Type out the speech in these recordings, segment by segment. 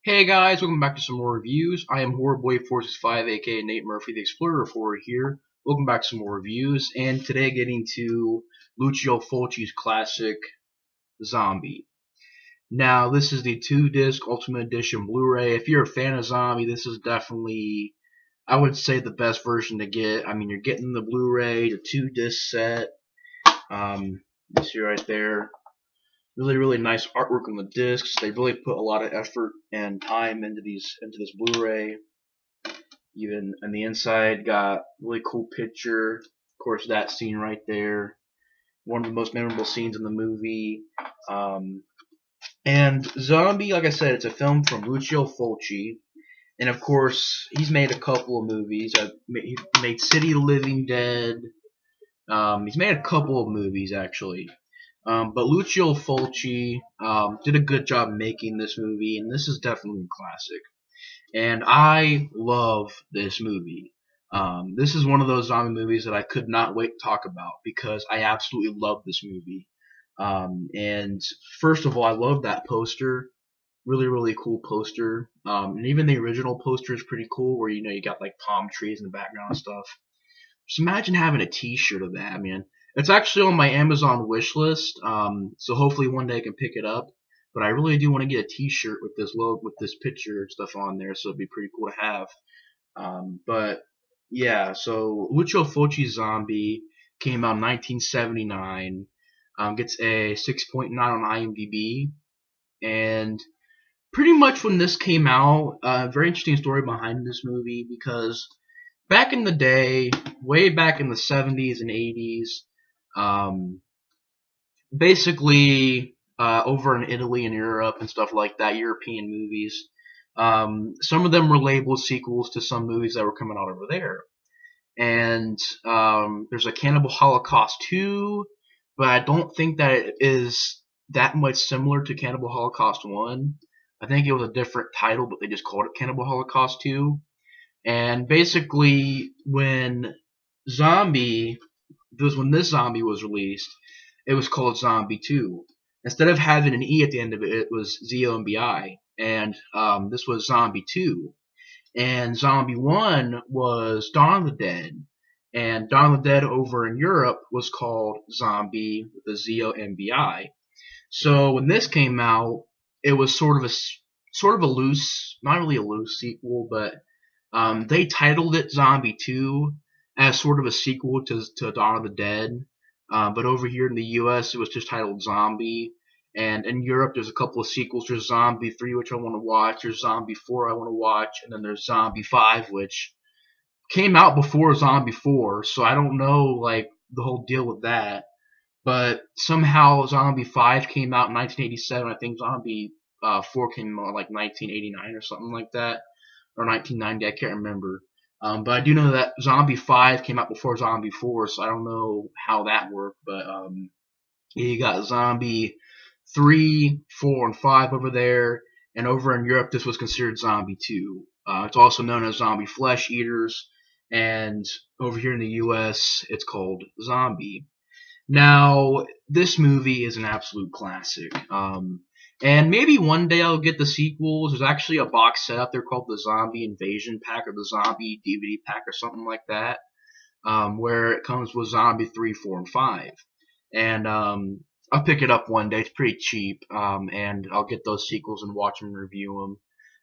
Hey guys, welcome back to some more reviews. I am HorrorBoy465, aka Nate Murphy, the Explorer of Horror here. Welcome back to some more reviews, and today getting to Lucio Fulci's classic Zombie. Now, this is the 2-disc Ultimate Edition Blu-ray. If you're a fan of Zombie, this is definitely, I would say, the best version to get. I mean, you're getting the Blu-ray, the 2-disc set. You see right there. Really nice artwork on the discs. They really put a lot of effort and time into this Blu-ray. Even on the inside, got really cool picture. Of course, that scene right there, one of the most memorable scenes in the movie. And Zombie, like I said, it's a film from Lucio Fulci, and of course, he's made a couple of movies. He made City of the Living Dead. He's made a couple of movies actually. But Lucio Fulci did a good job making this movie, and this is definitely a classic. And I love this movie. This is one of those zombie movies that I could not wait to talk about because I absolutely love this movie. And first of all, I love that poster. Really cool poster. And even the original poster is pretty cool, where you got like palm trees in the background and stuff. Just imagine having a T-shirt of that, man. It's actually on my Amazon wish list, so hopefully one day I can pick it up. But I really do want to get a T-shirt with this logo, with this picture and stuff on there, so it'd be pretty cool to have. But yeah, so Lucio Fulci's Zombie came out in 1979. Gets a 6.9 on IMDb, and pretty much when this came out, very interesting story behind this movie because back in the day, way back in the 70s and 80s, basically over in Italy and Europe and stuff like that, European movies, some of them were labeled sequels to some movies that were coming out over there. And there's a Cannibal Holocaust 2, but I don't think that it is that much similar to Cannibal Holocaust 1. I think it was a different title, but they just called it Cannibal Holocaust 2. And basically, when Zombie, when this Zombie was released, it was called Zombie 2. Instead of having an E at the end of it, it was ZOMBI. And this was Zombie 2. And Zombie 1 was Dawn of the Dead. And Dawn of the Dead over in Europe was called Zombie with a ZOMBI. So when this came out, it was sort of a loose, not really a loose sequel, but they titled it Zombie 2 as sort of a sequel to Dawn of the Dead. But over here in the US, it was just titled Zombie. And in Europe, there's a couple of sequels. There's Zombie 3, which I want to watch. There's Zombie 4, I want to watch. And then there's Zombie 5, which came out before Zombie 4. So I don't know, like, the whole deal with that. But somehow Zombie 5 came out in 1987. I think Zombie 4 came out like 1989 or something like that. Or 1990, I can't remember. But I do know that Zombie 5 came out before Zombie 4, so I don't know how that worked. But you got Zombie 3, 4, and 5 over there. And over in Europe, this was considered Zombie 2. It's also known as Zombie Flesh Eaters. And over here in the US, it's called Zombie. Now, this movie is an absolute classic. And maybe one day I'll get the sequels. There's actually a box set out there called the Zombie Invasion Pack or the Zombie DVD Pack or something like that, where it comes with Zombie 3, 4, and 5. And I'll pick it up one day. It's pretty cheap, and I'll get those sequels and watch them and review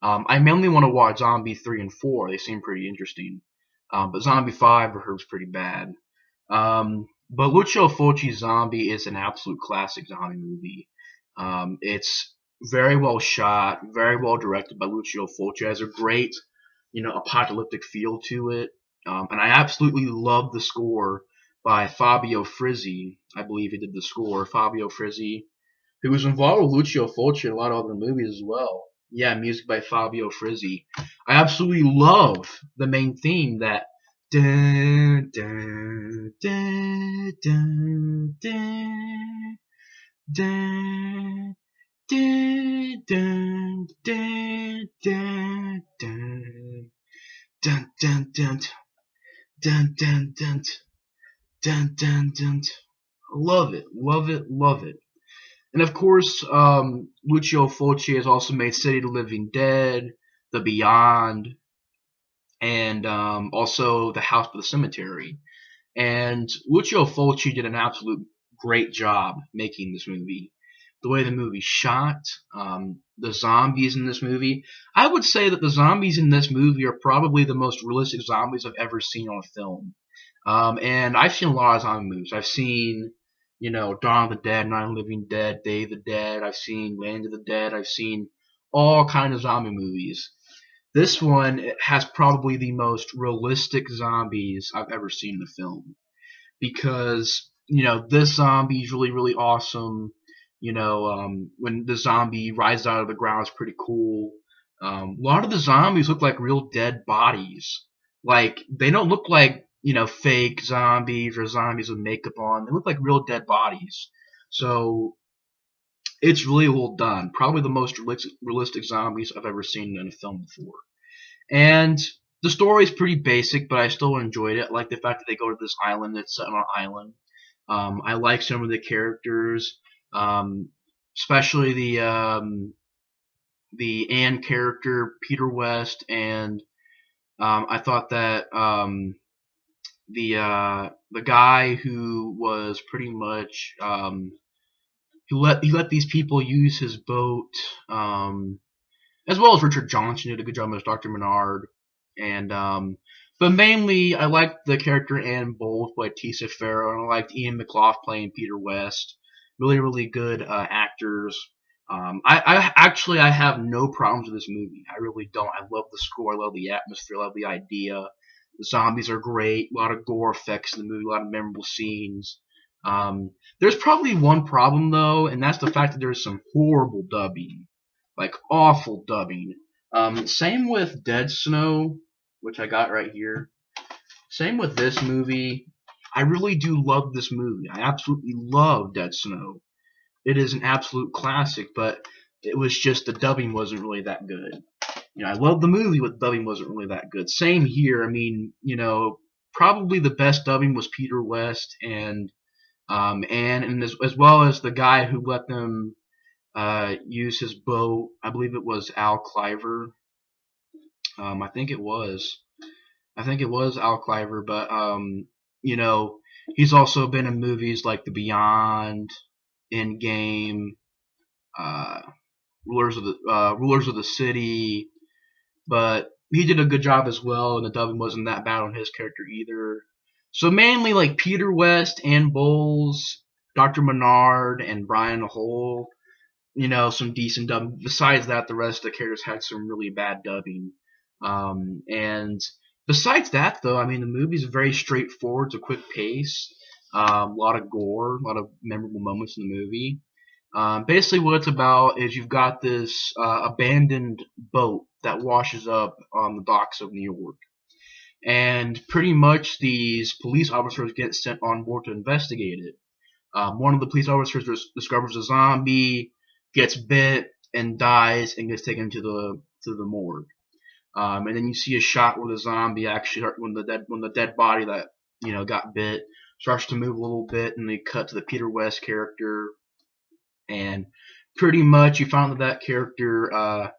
them. I mainly want to watch Zombie 3 and 4. They seem pretty interesting. But Zombie 5 I heard was pretty bad. But Lucio Fulci's Zombie is an absolute classic zombie movie. It's very well shot, very well directed by Lucio Fulci. It has a great, apocalyptic feel to it. And I absolutely love the score by Fabio Frizzi. I believe he did the score. Fabio Frizzi, who was involved with Lucio Fulci in a lot of other movies as well. Yeah, music by Fabio Frizzi. I absolutely love the main theme that dun, dun, dun, dun, dun, dun, dun, dun, dun, dun, dun, dun, dun, dun, dun, dun, dun, dun, dun, dun. Love it, love it, love it. And of course, Lucio Fulci has also made City of the Living Dead, The Beyond, and also The House by the Cemetery. And Lucio Fulci did an absolute great job making this movie. The way the movie's shot, the zombies in this movie. I would say that the zombies in this movie are probably the most realistic zombies I've ever seen on a film. And I've seen a lot of zombie movies. I've seen, Dawn of the Dead, Night of the Living Dead, Day of the Dead. I've seen Land of the Dead. I've seen all kinds of zombie movies. This one has probably the most realistic zombies I've ever seen in a film because this zombie is really really awesome. When the zombie rises out of the ground, it's pretty cool. A lot of the zombies look like real dead bodies. Like they don't look like fake zombies or zombies with makeup on. They look like real dead bodies. So it's really well done. Probably the most realistic zombies I've ever seen in a film before. And the story is pretty basic, but I still enjoyed it. I like the fact that they go to this island that's set on an island. I like some of the characters, especially the Anne character, Peter West, and I thought that the guy who was pretty much he let these people use his boat. As well as Richard Johnson did a good job as Dr. Menard. And but mainly I liked the character Anne Bowles by Tisa Farrow, and I liked Ian McClough playing Peter West. Really, really good actors. I have no problems with this movie. I really don't. I love the score. I love the atmosphere. I love the idea. The zombies are great. A lot of gore effects in the movie. A lot of memorable scenes. There's probably one problem though, and that's the fact that there's some horrible dubbing. Like awful dubbing. Same with Dead Snow, which I got right here. Same with this movie. I really do love this movie. I absolutely love Dead Snow. It is an absolute classic, but it was just the dubbing wasn't really that good. I love the movie, but the dubbing wasn't really that good. Same here. I mean, probably the best dubbing was Peter West and as well as the guy who let them use his boat. I believe it was Al Cliver. I think it was. I think it was Al Cliver, but he's also been in movies like The Beyond, Endgame, uh, Rulers of the City. But he did a good job as well, and the dubbing wasn't that bad on his character either. So mainly like Peter West, Ann Bowles, Dr. Menard, and Brian Hole. Some decent dubbing. Besides that, the rest of the characters had some really bad dubbing. And besides that, though, I mean, the movie's very straightforward. It's a quick pace. A lot of gore, a lot of memorable moments in the movie. Basically, what it's about is you've got this abandoned boat that washes up on the docks of New York. And pretty much these police officers get sent on board to investigate it. One of the police officers discovers a zombie, gets bit, and dies, and gets taken to the morgue. And then you see a shot where the zombie actually, when the dead body that got bit starts to move a little bit, and they cut to the Peter West character, and pretty much you found that character,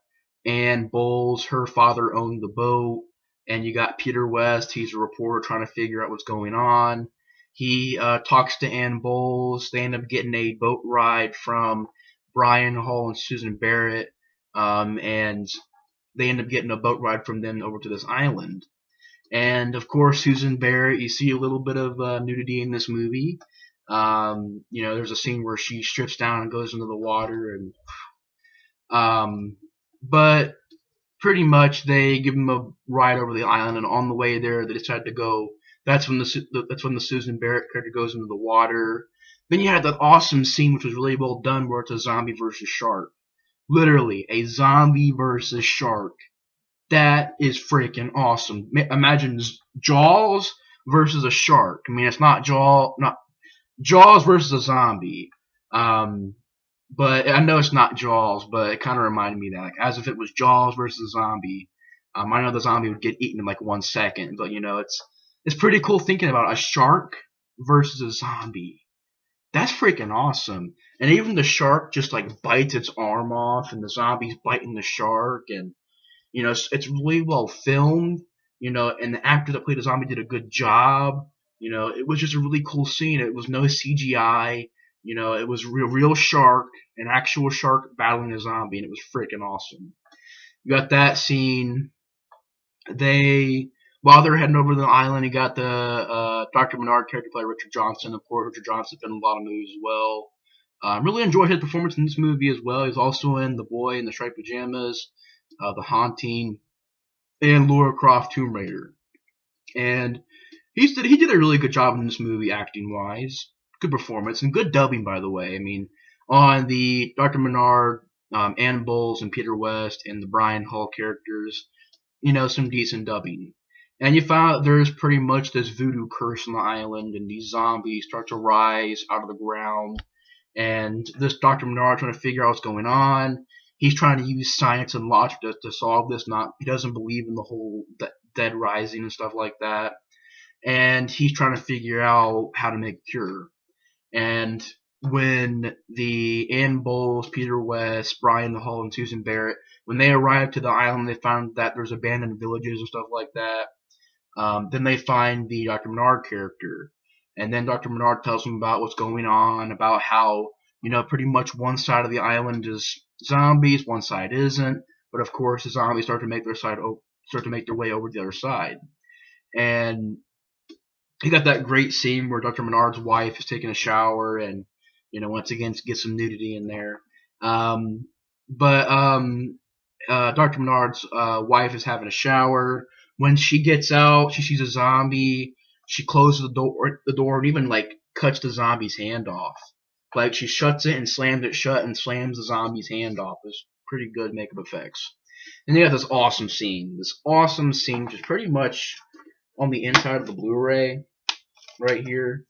Ann Bowles, her father owned the boat, and you got Peter West. He's a reporter trying to figure out what's going on. He talks to Ann Bowles. They end up getting a boat ride from Brian Hall and Susan Barrett, and they end up getting a boat ride from them over to this island. And of course, Susan Barrett, you see a little bit of nudity in this movie. There's a scene where she strips down and goes into the water, and but pretty much they give them a ride over the island, and on the way there, they decide to go. That's when the Susan Barrett character goes into the water. Then you had that awesome scene, which was really well done, where it's a zombie versus shark. Literally, a zombie versus shark. That is freaking awesome. Imagine Jaws versus a shark. I mean, it's not Jaws versus a zombie. But I know it's not Jaws, but it kind of reminded me of that, like as if it was Jaws versus a zombie. I know the zombie would get eaten in like 1 second, but it's pretty cool thinking about a shark versus a zombie. That's freaking awesome. And even the shark just like bites its arm off, and the zombies biting the shark, and it's really well filmed. And the actor that played the zombie did a good job. It was just a really cool scene. It was no CGI. It was real shark, an actual shark battling a zombie, and it was freaking awesome. You got that scene. They While they're heading over to the island, you got the Dr. Menard character played Richard Johnson. Of course, Richard Johnson's been in a lot of movies as well. Really enjoyed his performance in this movie as well. He's also in The Boy in the Striped Pajamas, The Haunting, and Laura Croft Tomb Raider. And he did a really good job in this movie acting wise. Good performance and good dubbing, by the way. I mean, on the Dr. Menard, Ann Bowles and Peter West and the Brian Hall characters, some decent dubbing. And you find out there's pretty much this voodoo curse on the island, and these zombies start to rise out of the ground. And this Dr. Menard trying to figure out what's going on. He's trying to use science and logic to solve this. He doesn't believe in the whole dead rising and stuff like that. And he's trying to figure out how to make a cure. And when the Ann Bowles, Peter West, Brian Hall, and Susan Barrett, when they arrive to the island, they found that there's abandoned villages and stuff like that. Then they find the Dr. Menard character. And then Dr. Menard tells them about what's going on, about how, pretty much one side of the island is zombies, one side isn't. But of course, the zombies start to make their way over to the other side. And you got that great scene where Dr. Menard's wife is taking a shower, and once again get some nudity in there. But Dr. Menard's wife is having a shower. When she gets out, she sees a zombie. She closes the door, and even like cuts the zombie's hand off. Like she shuts it and slams it shut and slams the zombie's hand off. It's pretty good makeup effects. And they got this awesome scene, which is pretty much on the inside of the Blu-ray right here.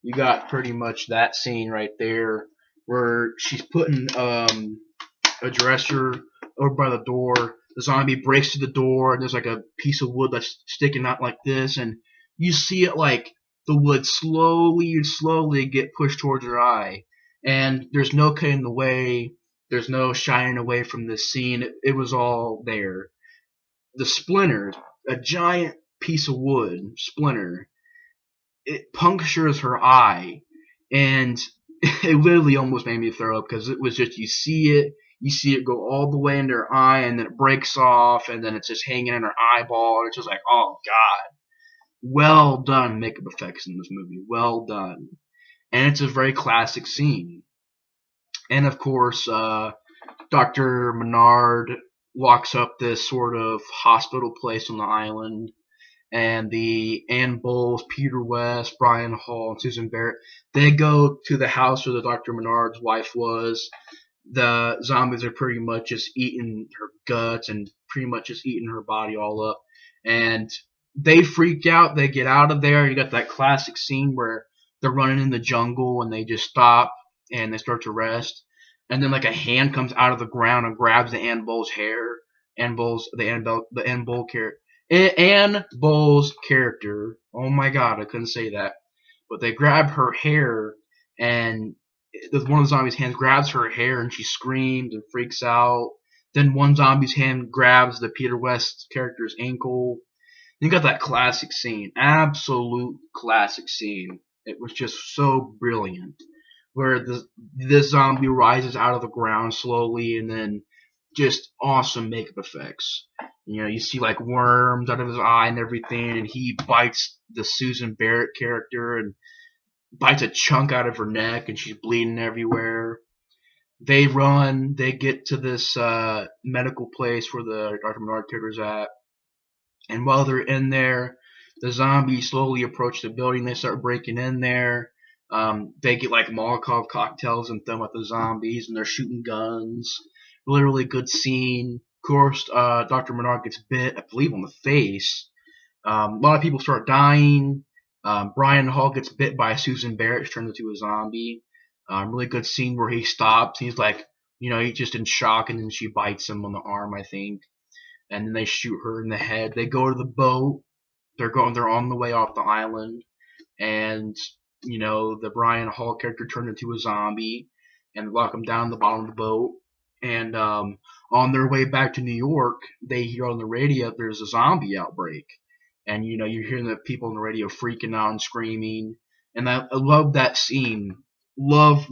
You got pretty much that scene right there where she's putting a dresser over by the door. The zombie breaks through the door, and there's like a piece of wood that's sticking out like this, and you see it like the wood slowly get pushed towards her eye. And there's no cutting the way. There's no shying away from this scene. It was all there. The splinter, a giant piece of wood splinter, it punctures her eye, and it literally almost made me throw up because it was just you see it go all the way into her eye, and then it breaks off, and then it's just hanging in her eyeball, and it's just like, oh god, well done makeup effects in this movie, well done, and it's a very classic scene. And of course, Dr. Menard walks up this sort of hospital place on the island, and the Ann Bowles, Peter West, Brian Hall, and Susan Barrett, they go to the house where the Dr. Menard's wife was. The zombies are pretty much just eating her guts and pretty much just eating her body all up. And they freak out. They get out of there. You got that classic scene where they're running in the jungle and they just stop and they start to rest. And then like a hand comes out of the ground and grabs the Ann Bowles hair. Ann Bowles character. Oh my god, I couldn't say that. But they grab her hair, and one of the zombies' hands grabs her hair, and she screams and freaks out. Then one zombie's hand grabs the Peter West character's ankle. You got that classic scene, absolute classic scene. It was just so brilliant, where this zombie rises out of the ground slowly, and then just awesome makeup effects. You see like worms out of his eye and everything, and he bites the Susan Barrett character and bites a chunk out of her neck, and she's bleeding everywhere. They run, they get to this medical place where the Dr. Menard character's at, and while they're in there, the zombies slowly approach the building. They start breaking in there. They get like Molotov cocktails and throw at the zombies, and they're shooting guns. Really good scene. Of course, Dr. Menard gets bit, I believe, on the face. A lot of people start dying. Brian Hall gets bit by Susan Barrett, turned into a zombie. Really good scene where he stops. He's like, he's just in shock, and then she bites him on the arm, I think. And then they shoot her in the head. They go to the boat. They're on the way off the island, and the Brian Hall character turned into a zombie and lock him down the bottom of the boat. And on their way back to New York, they hear on the radio there's a zombie outbreak, and you're hearing the people on the radio freaking out and screaming. And I love that scene. Love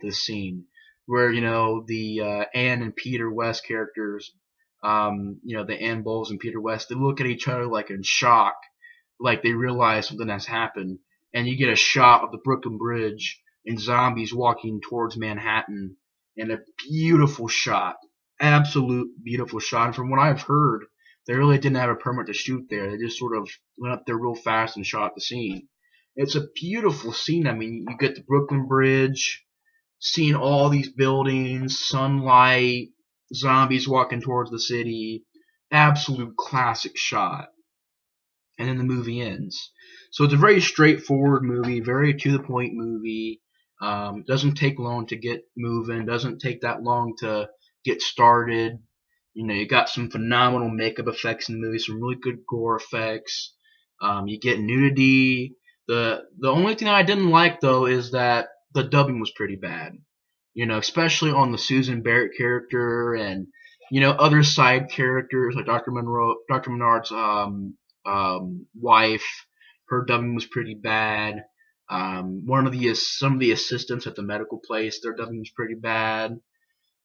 this scene where the Ann and Peter West characters, the Ann Bowles and Peter West, they look at each other like in shock, like they realize something has happened, and you get a shot of the Brooklyn Bridge and zombies walking towards Manhattan, and a beautiful shot, absolute beautiful shot. And from what I've heard, they really didn't have a permit to shoot there. They just sort of went up there real fast and shot the scene. It's a beautiful scene. I mean, you get the Brooklyn Bridge, seeing all these buildings, sunlight, zombies walking towards the city. Absolute classic shot. And then the movie ends. So it's a very straightforward movie, very to the point movie. Doesn't take long to get moving. Doesn't take that long to get started. You got some phenomenal makeup effects in the movie, some really good gore effects. You get nudity. The only thing I didn't like though is that the dubbing was pretty bad. Especially on the Susan Barrett character and other side characters like Dr. Menard's wife. Her dubbing was pretty bad. Some of the assistants at the medical place, their dubbing was pretty bad.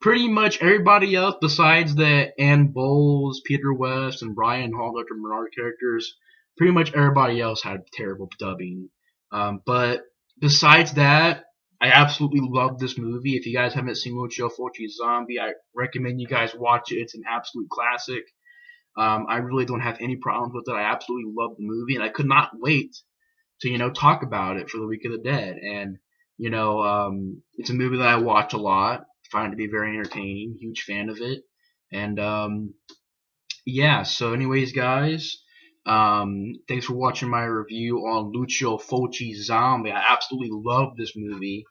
Pretty much everybody else besides the Ann Bowles, Peter West, and Brian Hall, Dr. Menard characters, pretty much everybody else had terrible dubbing. But besides that, I absolutely love this movie. If you guys haven't seen Lucio Fulci's Zombie, I recommend you guys watch it. It's an absolute classic. I really don't have any problems with it. I absolutely love the movie, and I could not wait to talk about it for the Week of the Dead. And it's a movie that I watch a lot. Find it to be very entertaining. Huge fan of it. And yeah. So, anyways, guys, thanks for watching my review on Lucio Fulci's Zombie. I absolutely love this movie.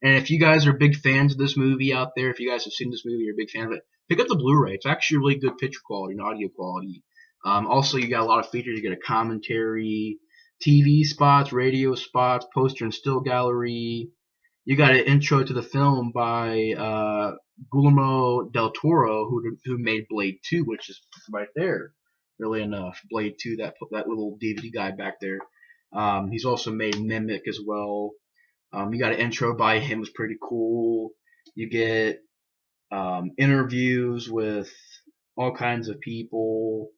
And if you guys are big fans of this movie out there, if you guys have seen this movie, you're a big fan of it, pick up the Blu-ray. It's actually really good picture quality and audio quality. Also, you got a lot of features. You get a commentary, TV spots, radio spots, poster and still gallery. You got an intro to the film by Guillermo del Toro, who made Blade 2, which is right there. Really enough, Blade 2, that little DVD guy back there. He's also made Mimic as well. You got an intro by him, was pretty cool. You get interviews with all kinds of people,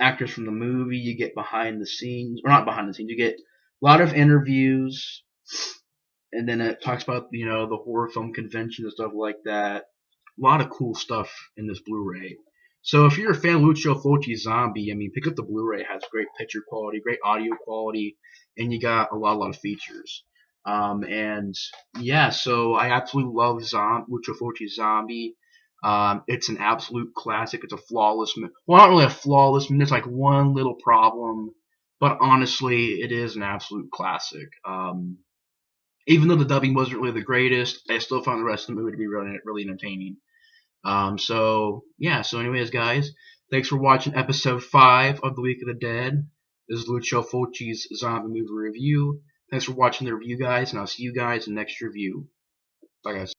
actors from the movie. You get behind the scenes, or not behind the scenes. You get a lot of interviews, and then it talks about the horror film convention and stuff like that. A lot of cool stuff in this Blu-ray. So if you're a fan of Lucio Fulci's Zombie, I mean, pick up the Blu-ray. It has great picture quality, great audio quality, and you got a lot of features. And yeah, so I absolutely love Lucio Fulci's Zombie. It's an absolute classic. It's a flawless, well, not really a flawless, it's like one little problem, but honestly, it is an absolute classic. Even though the dubbing wasn't really the greatest, I still found the rest of the movie to be really entertaining. So yeah, so anyways, guys, thanks for watching episode 5 of the Week of the Dead. This is Lucio Fulci's zombie movie review. Thanks for watching the review, guys, and I'll see you guys in the next review. Bye, guys.